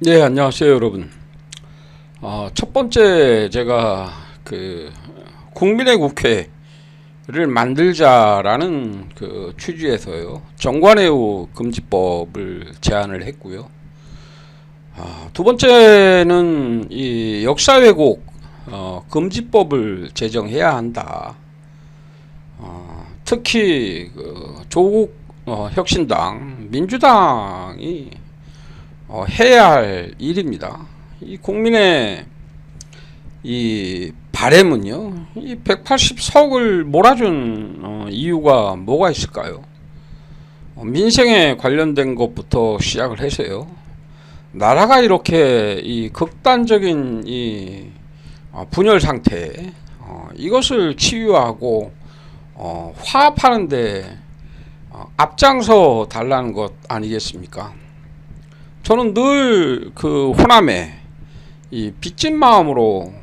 네, 안녕하세요, 여러분. 첫 번째 제가 국민의 국회를 만들자라는 그 취지에서요, 정관예우 금지법을 제안을 했고요. 두 번째는 이 역사 왜곡 금지법을 제정해야 한다. 특히 조국 혁신당, 민주당이 해야 할 일입니다. 이 국민의 이 바램은요, 이 180석을 몰아준 이유가 뭐가 있을까요? 민생에 관련된 것부터 시작을 해서요. 나라가 이렇게 이 극단적인 이 분열 상태, 이것을 치유하고 화합하는데 앞장서 달라는 것 아니겠습니까? 저는 늘 그 호남에 이 빚진 마음으로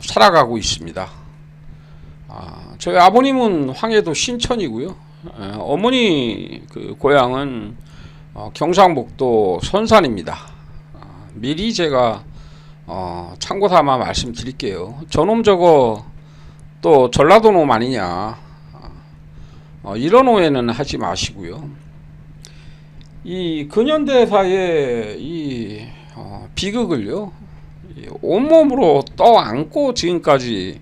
살아가고 있습니다. 저희 아버님은 황해도 신천이고요. 어머니 그 고향은 경상북도 선산입니다. 미리 제가 참고 삼아 말씀드릴게요. 저놈 저거 또 전라도 놈 아니냐, 이런 오해는 하지 마시고요. 이 근현대사의 이 비극을요, 온몸으로 떠안고 지금까지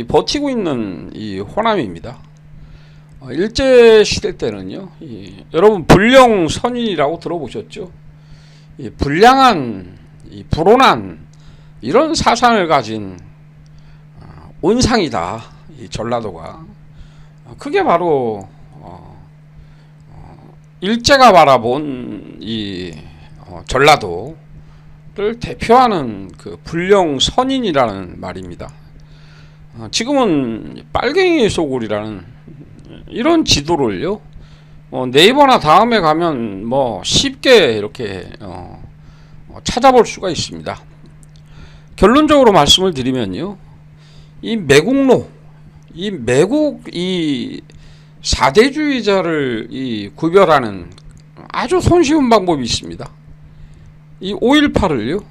버티고 있는 이 호남입니다. 일제 시대 때는요, 여러분 불령선인이라고 들어보셨죠? 불량한, 불온한 이런 사상을 가진 온상이다, 이 전라도가. 그게 바로 일제가 바라본 이 전라도를 대표하는 그 불령선인이라는 말입니다. 지금은 빨갱이 소굴이라는 이런 지도를요, 네이버나 다음에 가면 뭐 쉽게 이렇게 찾아볼 수가 있습니다. 결론적으로 말씀을 드리면요, 이 매국노, 이 매국 이 사대주의자를 이 구별하는 아주 손쉬운 방법이 있습니다. 이 5.18을요,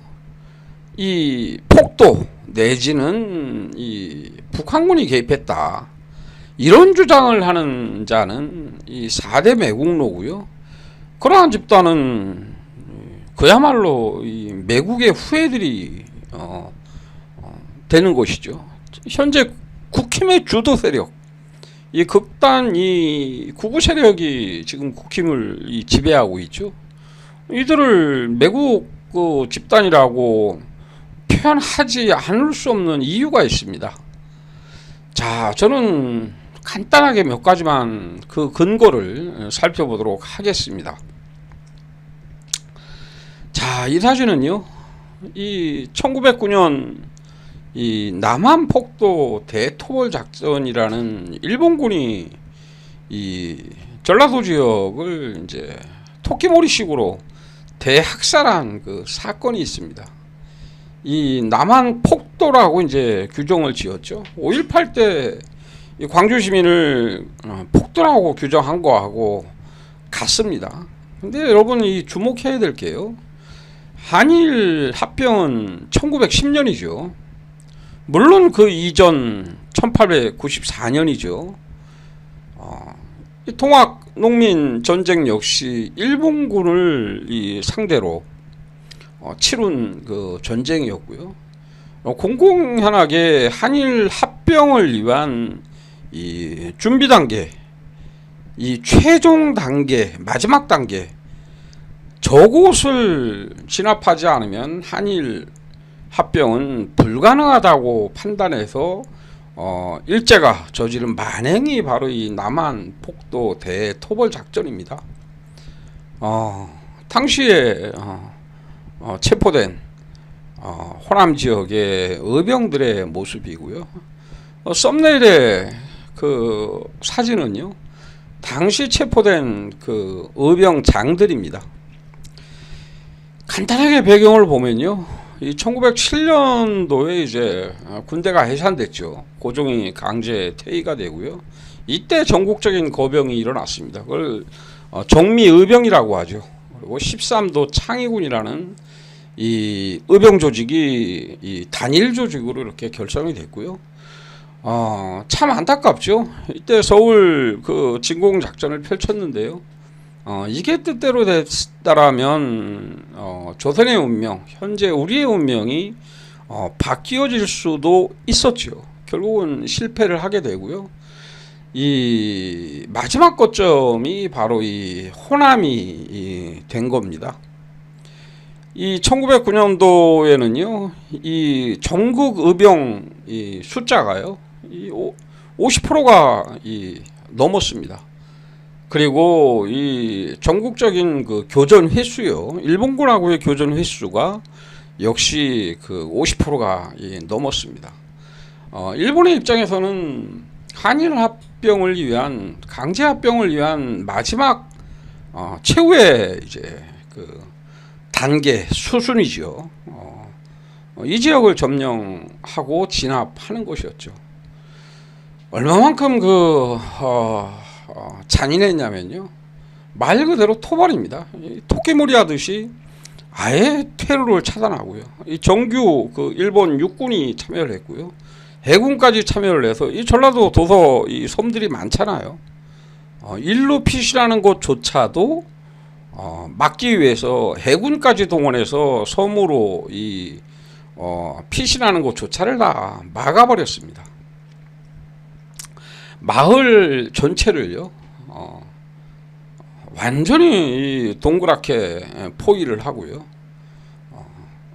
이 폭도 내지는 이 북한군이 개입했다, 이런 주장을 하는 자는 이 4대 매국노고요. 그러한 집단은 그야말로 이 매국의 후예들이 되는 것이죠. 현재 국힘의 주도 세력, 이 극단 이 구구 세력이 지금 국힘을 지배하고 있죠. 이들을 매국 집단이라고 표현하지 않을 수 없는 이유가 있습니다. 자, 저는 간단하게 몇 가지만 그 근거를 살펴보도록 하겠습니다. 자, 이 사진은요, 이 1909년 이 남한 폭도 대토벌 작전이라는 일본군이 이 전라도 지역을 이제 토끼몰이식으로 대학살한 그 사건이 있습니다. 이 남한 폭도라고 이제 규정을 지었죠. 5.18 때 이 광주 시민을 폭도라고 규정한 거하고 같습니다. 근데 여러분, 이 주목해야 될 게요, 한일 합병은 1910년이죠. 물론 그 이전 1894년이죠. 통학 농민 전쟁 역시 일본군을 이 상대로 치룬 그 전쟁이었고요. 공공연하게 한일 합병을 위한 이 준비 단계, 이 최종 단계, 마지막 단계, 저곳을 진압하지 않으면 한일 합병은 불가능하다고 판단해서 일제가 저지른 만행이 바로 이 남한 폭도 대토벌 작전입니다. 당시에 체포된 호남 지역의 의병들의 모습이고요. 썸네일의 그 사진은요, 당시 체포된 그 의병장들입니다. 간단하게 배경을 보면요, 이 1907년도에 이제 군대가 해산됐죠. 고종이 강제 퇴위가 되고요. 이때 전국적인 거병이 일어났습니다. 그걸 정미의병이라고 하죠. 그리고 13도 창의군이라는 이 의병 조직이 이 단일 조직으로 이렇게 결성이 됐고요. 참 안타깝죠. 이때 서울 그 진공 작전을 펼쳤는데요. 이게 뜻대로 됐다라면 조선의 운명, 현재 우리의 운명이 바뀌어질 수도 있었죠. 결국은 실패를 하게 되고요. 이 마지막 거점이 바로 이 호남이 된 겁니다. 이 1909년도에는요, 이 전국 의병 이 숫자가요, 이 50%가 넘었습니다. 그리고 이 전국적인 그 교전 횟수요, 일본군하고의 교전 횟수가 역시 그 50%가 넘었습니다. 일본의 입장에서는 한일 합병을 위한 강제 합병을 위한 마지막 최후의 이제 그 단계 수순이죠. 이 지역을 점령하고 진압하는 것이었죠. 얼마만큼 잔인했냐면요, 말 그대로 토벌입니다. 토끼몰이 하듯이 아예 퇴로를 차단하고요. 이 정규 그 일본 육군이 참여를 했고요. 해군까지 참여를 해서 이 전라도 도서 이 섬들이 많잖아요. 일루 피시라는 곳조차도 막기 위해서 해군까지 동원해서 섬으로 이 피시라는 곳조차를 다 막아버렸습니다. 마을 전체를요, 완전히 동그랗게 포위를 하고요.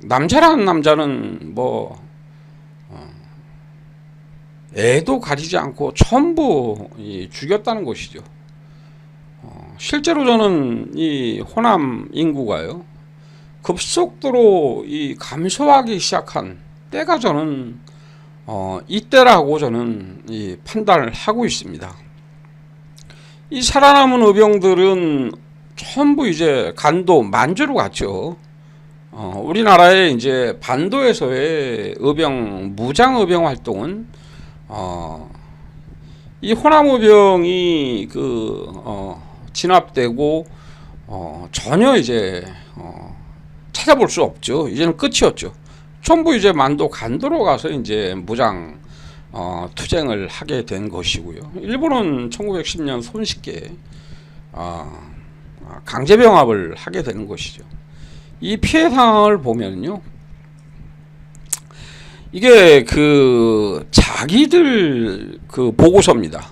남자란 남자는 뭐 애도 가리지 않고 전부 죽였다는 것이죠. 실제로 저는 이 호남 인구가요, 급속도로 감소하기 시작한 때가 저는 이때라고 저는 판단을 하고 있습니다. 이 살아남은 의병들은 전부 이제 간도 만주로 갔죠. 우리나라의 이제 반도에서의 의병 무장 의병 활동은 이 호남 의병이 진압되고 전혀 이제 찾아볼 수 없죠. 이제는 끝이었죠. 전부 이제 만도 간도로 가서 이제 무장 투쟁을 하게 된 것이고요. 일본은 1910년 손쉽게 강제병합을 하게 되는 것이죠. 이 피해 상황을 보면요, 이게 자기들 보고서입니다.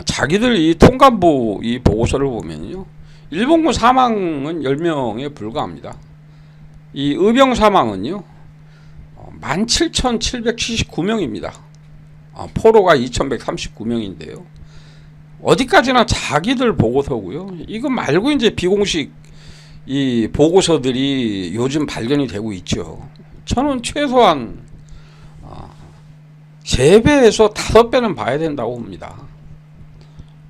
자기들 이 통감부 이 보고서를 보면요, 일본군 사망은 10명에 불과합니다. 이 의병 사망은요 17,779명입니다. 포로가 2,139명인데요. 어디까지나 자기들 보고서고요. 이거 말고 이제 비공식 이 보고서들이 요즘 발견이 되고 있죠. 저는 최소한 3배에서 5배는 봐야 된다고 봅니다.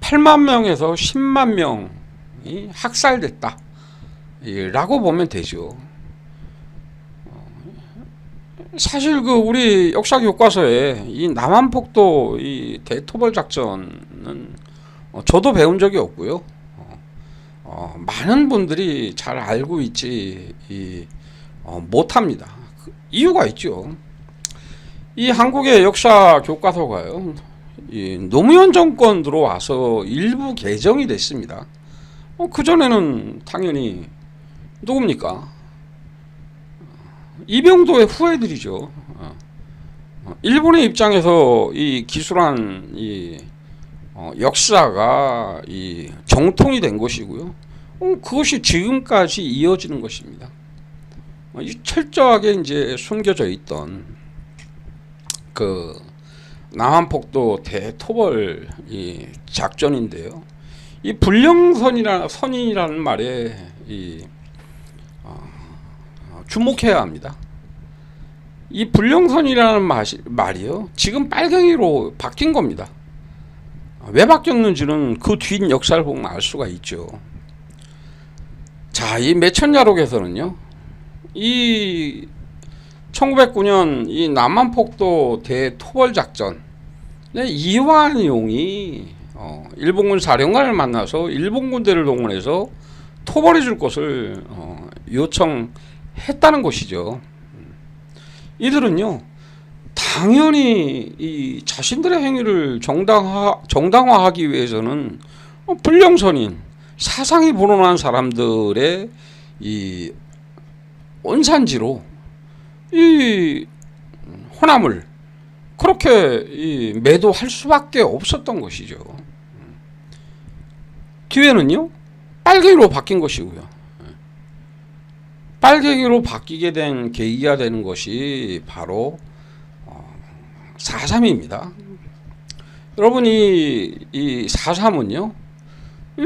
8만 명에서 10만 명이 학살됐다 라고 보면 되죠. 사실 우리 역사 교과서에 이 남한폭도 이 대토벌 작전은 저도 배운 적이 없고요. 많은 분들이 잘 알고 있지 못합니다. 이유가 있죠. 이 한국의 역사 교과서가요, 이 노무현 정권 들어와서 일부 개정이 됐습니다. 그전에는 당연히 누굽니까? 이병도의 후예들이죠. 일본의 입장에서 이 기술한 역사가 정통이 된 것이고요. 그것이 지금까지 이어지는 것입니다. 철저하게 이제 숨겨져 있던 남한폭도 대토벌 작전인데요. 이 불령선이라는 말에 주목해야 합니다. 이 불령선이라는 말이요, 지금 빨갱이로 바뀐 겁니다. 왜 바뀌었는지는 그 뒷 역사를 보면 알 수가 있죠. 자, 이 매천야록에서는요, 이 1909년 이 남한폭도 대토벌 작전 이완용이 일본군 사령관을 만나서 일본 군대를 동원해서 토벌해 줄 것을 요청했다는 것이죠. 이들은요, 당연히 이 자신들의 행위를 정당화하기 위해서는 불령선인 사상이 불온한 사람들의 이 온산지로 이 호남을 그렇게 이 매도할 수밖에 없었던 것이죠. 뒤에는요, 빨갱이로 바뀐 것이고요. 빨갱이로 바뀌게 된 계기가 되는 것이 바로 4.3입니다. 여러분, 이 4.3은요,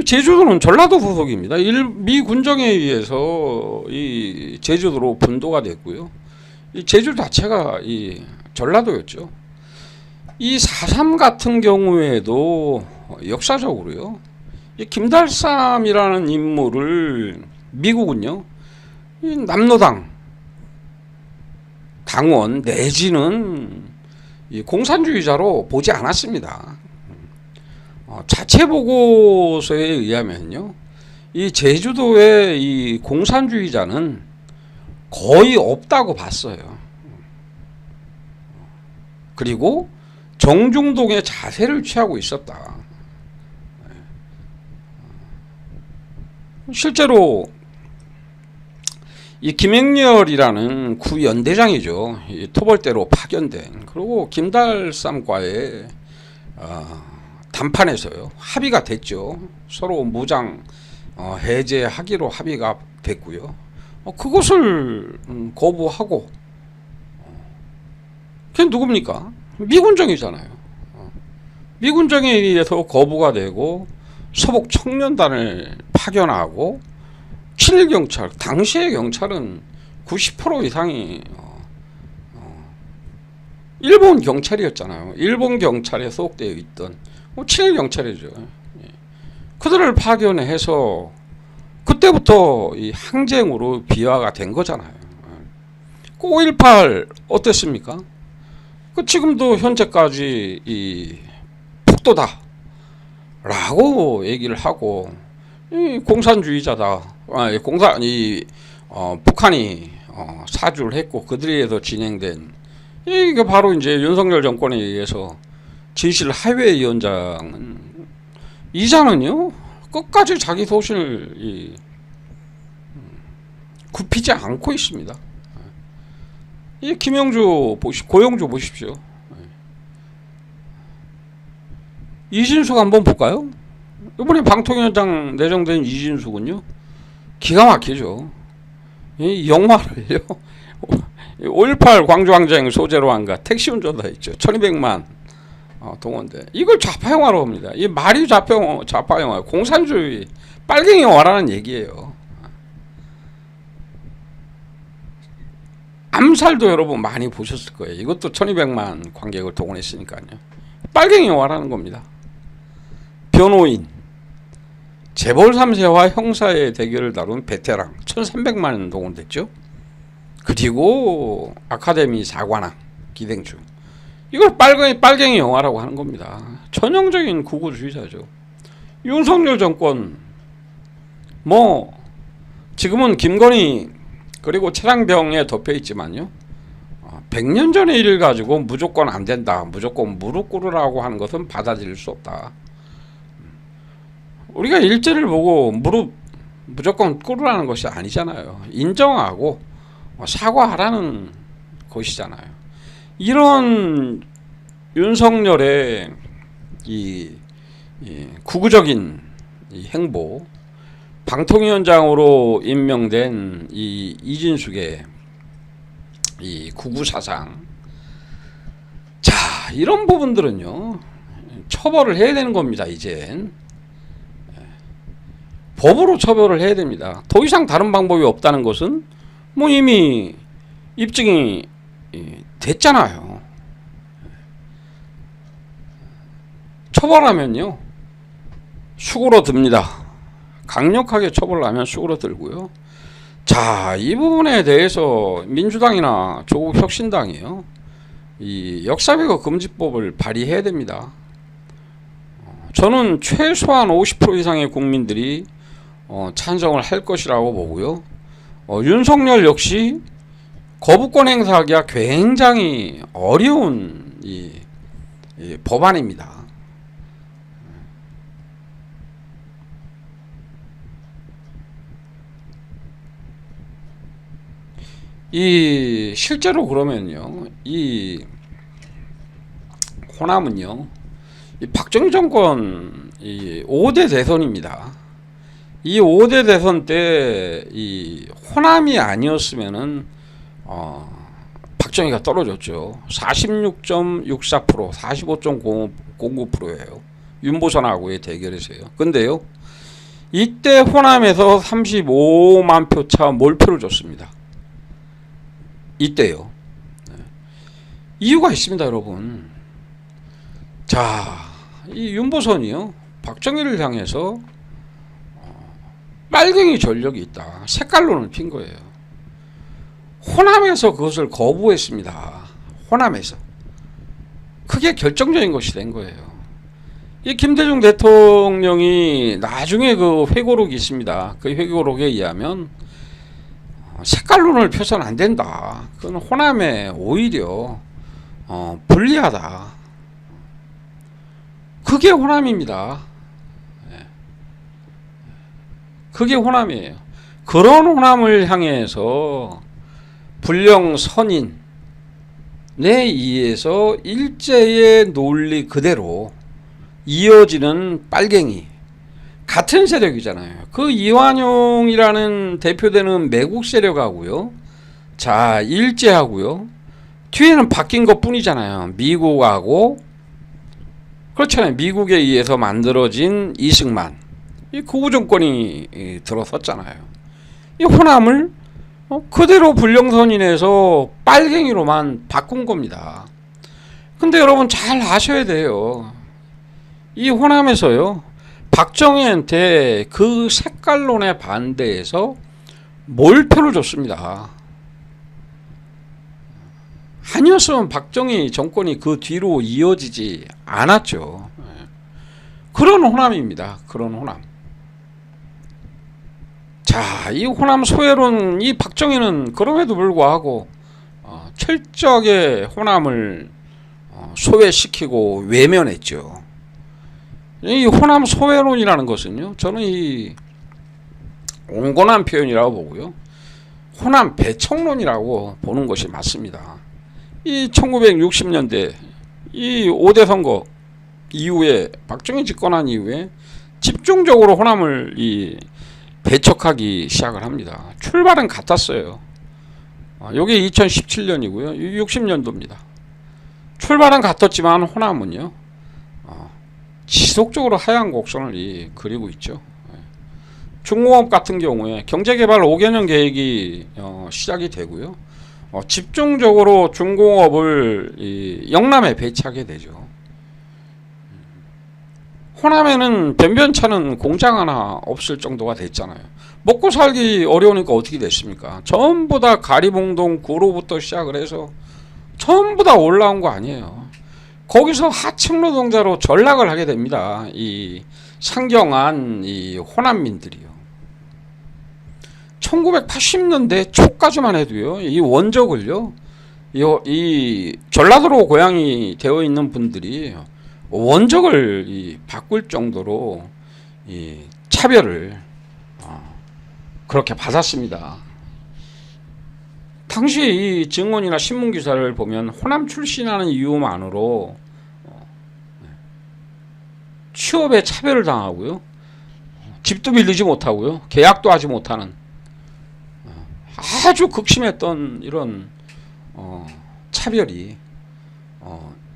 제주도는 전라도 소속입니다. 미 군정에 의해서 이 제주도로 분도가 됐고요. 이 제주 자체가 이 전라도였죠. 이 4.3 같은 경우에도 역사적으로요, 이 김달삼이라는 인물을 미국은요, 이 남로당 당원 내지는 이 공산주의자로 보지 않았습니다. 자체 보고서에 의하면요, 이 제주도의 이 공산주의자는 거의 없다고 봤어요. 그리고 정중동의 자세를 취하고 있었다. 실제로 이 김행렬이라는 구연대장이죠. 이 토벌대로 파견된, 그리고 김달삼과의 담판에서요, 합의가 됐죠. 서로 무장 해제하기로 합의가 됐고요. 그것을 거부하고, 그게 누굽니까? 미군정이잖아요. 미군정에 의해서 거부가 되고 서북 청년단을 파견하고, 7경찰, 당시의 경찰은 90% 이상이 일본 경찰이었잖아요. 일본 경찰에 소속되어 있던 7경찰이죠. 그들을 파견해서 그때부터 이 항쟁으로 비화가 된 거잖아요. 5.18 어땠습니까? 지금도 현재까지 이 폭도다 라고 얘기를 하고, 이 공산주의자다, 북한이 사주를 했고 그들에 의해서 진행된, 이게 바로 이제 윤석열 정권에 의해서 진실 하회위원장은, 이자는요, 끝까지 자기 소신을 굽히지 않고 있습니다. 이 김영주 고영주 보십시오. 이진숙 한번 볼까요? 이번에 방통위원장 내정된 이진숙은요, 기가 막히죠. 이 영화를요, 5.18 광주항쟁 소재로 한가 택시 운전도 했죠. 1200만 동원대. 이걸 좌파영화로 합니다. 이 말이 좌파영화, 공산주의 빨갱이 영화라는 얘기예요. 암살도 여러분 많이 보셨을 거예요. 이것도 1200만 관객을 동원했으니까요. 빨갱이 영화라는 겁니다. 변호인, 재벌 3세와 형사의 대결을 다룬 베테랑 1300만 동원됐죠. 그리고 아카데미 사관왕 기생충, 이걸 빨갱이 영화라고 하는 겁니다. 전형적인 구구주의자죠. 윤석열 정권, 지금은 김건희 그리고 최장병에 덮여 있지만요, 100년 전의 일을 가지고 무조건 안 된다, 무조건 무릎 꿇으라고 하는 것은 받아들일 수 없다. 우리가 일제를 보고 무조건 꿇으라는 것이 아니잖아요. 인정하고 사과하라는 것이잖아요. 이런 윤석열의 이 구구적인 이 행보, 방통위원장으로 임명된 이 이진숙의 이 구구 사상, 자, 이런 부분들은요, 처벌을 해야 되는 겁니다. 이젠 법으로 처벌을 해야 됩니다. 더 이상 다른 방법이 없다는 것은 이미 입증이 됐잖아요. 처벌하면요, 수그러듭니다. 강력하게 처벌하면 수그러들고요. 자, 이 부분에 대해서 민주당이나 조국 혁신당이요, 이 역사회고 금지법을 발의해야 됩니다. 저는 최소한 50% 이상의 국민들이 찬성을 할 것이라고 보고요. 윤석열 역시 거부권 행사하기가 굉장히 어려운 이 법안입니다. 이 실제로 그러면요, 이 호남은요, 이 박정희 정권 이 5대 대선입니다. 이 5대 대선 때 이 호남이 아니었으면은 박정희가 떨어졌죠. 46.64%, 45.09%예요. 윤보선하고의 대결에서요. 근데요, 이때 호남에서 35만 표 차 몰표를 줬습니다. 이때요. 이유가 있습니다, 여러분. 자, 이 윤보선이요, 박정희를 향해서 빨갱이 전력이 있다, 색깔론을 핀 거예요. 호남에서 그것을 거부했습니다. 호남에서. 그게 결정적인 것이 된 거예요. 이 김대중 대통령이 나중에 그 회고록이 있습니다. 그 회고록에 의하면 색깔론을 펴서는 안 된다. 그건 호남에 오히려 불리하다. 그게 호남입니다. 그게 호남이에요. 그런 호남을 향해서 불령 선인에 의해서 일제의 논리 그대로 이어지는 빨갱이, 같은 세력이잖아요. 그 이완용이라는 대표되는 매국 세력하고요, 자, 일제하고요, 뒤에는 바뀐 것 뿐이잖아요. 미국하고, 그렇잖아요. 미국에 의해서 만들어진 이승만, 이 극우 정권이 들어섰잖아요. 이 호남을 그대로 불령선인에서 빨갱이로만 바꾼 겁니다. 근데 여러분 잘 아셔야 돼요. 이 호남에서요, 박정희한테 그 색깔론에 반대해서 몰표를 줬습니다. 아니었으면 박정희 정권이 그 뒤로 이어지지 않았죠. 그런 호남입니다. 그런 호남. 자, 이 호남 소외론, 이 박정희는 그럼에도 불구하고 철저하게 호남을 소외시키고 외면했죠. 이 호남 소외론이라는 것은요, 저는 이 온건한 표현이라고 보고요, 호남 배척론이라고 보는 것이 맞습니다. 이 1960년대 이 5대 선거 이후에, 박정희 집권한 이후에 집중적으로 호남을 이 배척하기 시작을 합니다. 출발은 같았어요. 여기 2017년이고요. 60년도입니다. 출발은 같았지만 호남은요, 지속적으로 하향 곡선을 그리고 있죠. 중공업 같은 경우에 경제개발 5개년 계획이 시작이 되고요, 집중적으로 중공업을 영남에 배치하게 되죠. 호남에는 변변찮은 공장 하나 없을 정도가 됐잖아요. 먹고 살기 어려우니까 어떻게 됐습니까? 전부 다 가리봉동 구로부터 시작을 해서 전부 다 올라온 거 아니에요. 거기서 하층 노동자로 전락을 하게 됩니다. 이 상경한 이 호남민들이요. 1980년대 초까지만 해도요, 이 원적을요, 이 전라도로 고향이 되어 있는 분들이 원적을 바꿀 정도로 이 차별을 그렇게 받았습니다. 당시 이 증언이나 신문 기사를 보면 호남 출신이라는 이유만으로 취업에 차별을 당하고요, 집도 빌리지 못하고요, 계약도 하지 못하는 아주 극심했던 이런 차별이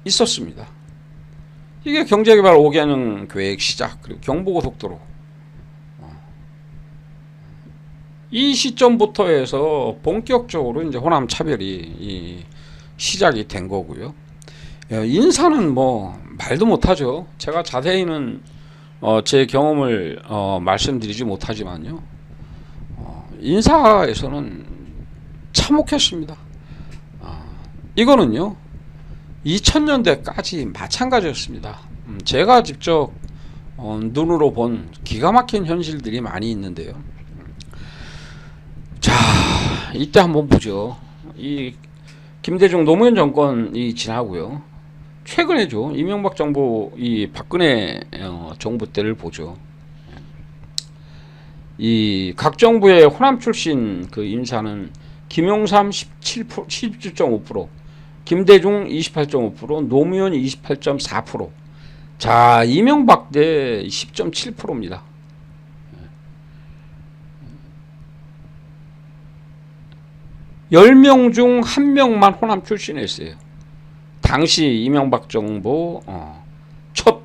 있었습니다. 이게 경제개발 5개년 계획 시작, 그리고 경부고속도로, 이 시점부터 해서 본격적으로 이제 호남 차별이 시작이 된 거고요. 인사는 뭐 말도 못하죠. 제가 자세히는 제 경험을 말씀드리지 못하지만요, 인사에서는 참혹했습니다. 이거는요, 2000년대까지 마찬가지였습니다. 제가 직접 눈으로 본 기가 막힌 현실들이 많이 있는데요. 자, 이때 한번 보죠. 이 김대중 노무현 정권이 지나고요. 최근에죠. 이명박 정부, 이 박근혜 정부 때를 보죠. 이 각 정부의 호남 출신 그 인사는 김용삼 17.5%, 김대중 28.5%, 노무현 28.4%. 자, 이명박 때 10.7%입니다. 10명 중 1명만 호남 출신이었어요. 당시 이명박 정부 첫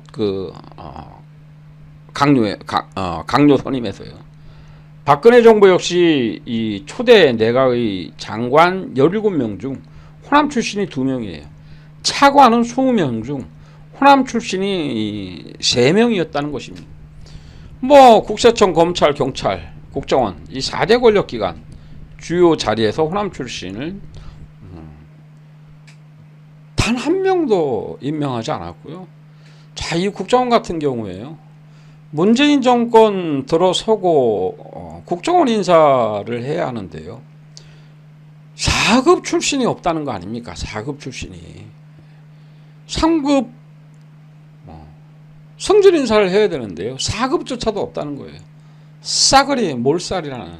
강요 선임에서요. 박근혜 정부 역시 이 초대 내각의 장관 17명 중 호남 출신이 2명이에요. 차관은 20명 중 호남 출신이 3명이었다는 것입니다. 뭐 국세청, 검찰, 경찰, 국정원 이 4대 권력기관 주요 자리에서 호남 출신을 단 한 명도 임명하지 않았고요. 자, 이 국정원 같은 경우에요. 문재인 정권 들어서고 국정원 인사를 해야 하는데요. 4급 출신이 없다는 거 아닙니까? 4급 출신이. 3급 성질 인사를 해야 되는데요. 4급조차도 없다는 거예요. 싸그리 몰살이라는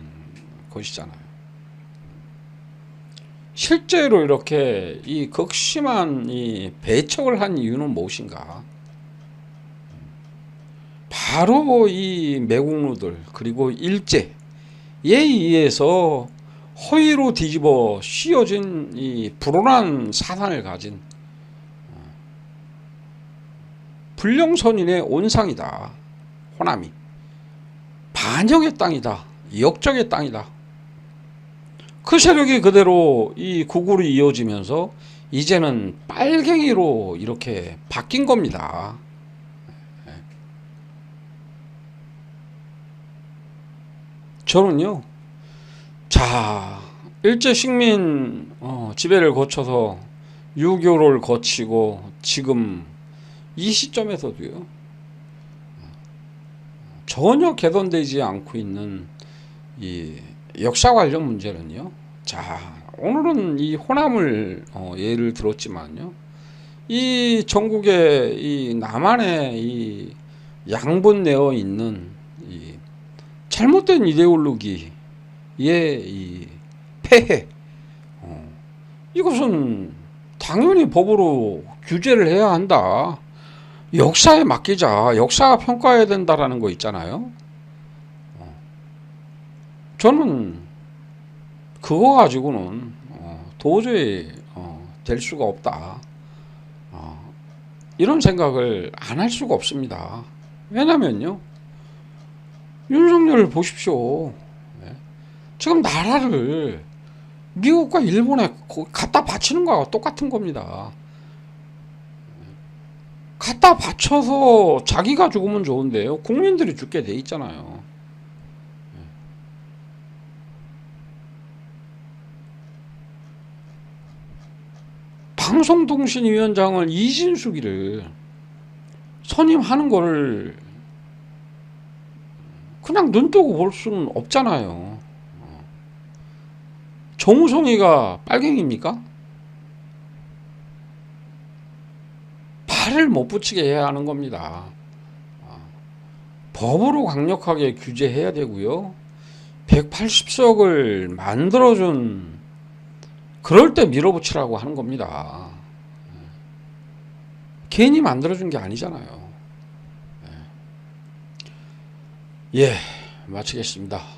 것이잖아요. 실제로 이렇게 이 극심한 이 배척을 한 이유는 무엇인가? 바로 이 매국노들 그리고 일제에 의해서 허위로 뒤집어 씌워진 이 불온한 사상을 가진 불령선인의 온상이다. 호남이 반역의 땅이다. 역적의 땅이다. 그 세력이 그대로 이 극우로 이어지면서 이제는 빨갱이로 이렇게 바뀐 겁니다. 저는요, 자, 일제 식민 지배를 거쳐서 유교를 거치고 지금 이 시점에서도요, 전혀 개선되지 않고 있는 이 역사 관련 문제는요. 자, 오늘은 이 호남을 예를 들었지만요, 이 전국의 이 남한에 이 양분되어 있는 이 잘못된 이데올로기의 이 폐해, 이것은 당연히 법으로 규제를 해야 한다. 역사에 맡기자. 역사가 평가해야 된다라는 거 있잖아요. 저는 그거 가지고는 도저히 될 수가 없다. 이런 생각을 안 할 수가 없습니다. 왜냐면요, 윤석열을 보십시오. 지금 나라를 미국과 일본에 갖다 바치는 거하고 똑같은 겁니다. 갖다 바쳐서 자기가 죽으면 좋은데요, 국민들이 죽게 돼 있잖아요. 방송통신위원장을 이진숙이를 선임하는 거를 그냥 눈 뜨고 볼 수는 없잖아요. 정우성이가 빨갱이입니까? 발을 못 붙이게 해야 하는 겁니다. 법으로 강력하게 규제해야 되고요. 180석을 만들어준 그럴 때 밀어붙이라고 하는 겁니다. 괜히 만들어준 게 아니잖아요. 예, 마치겠습니다.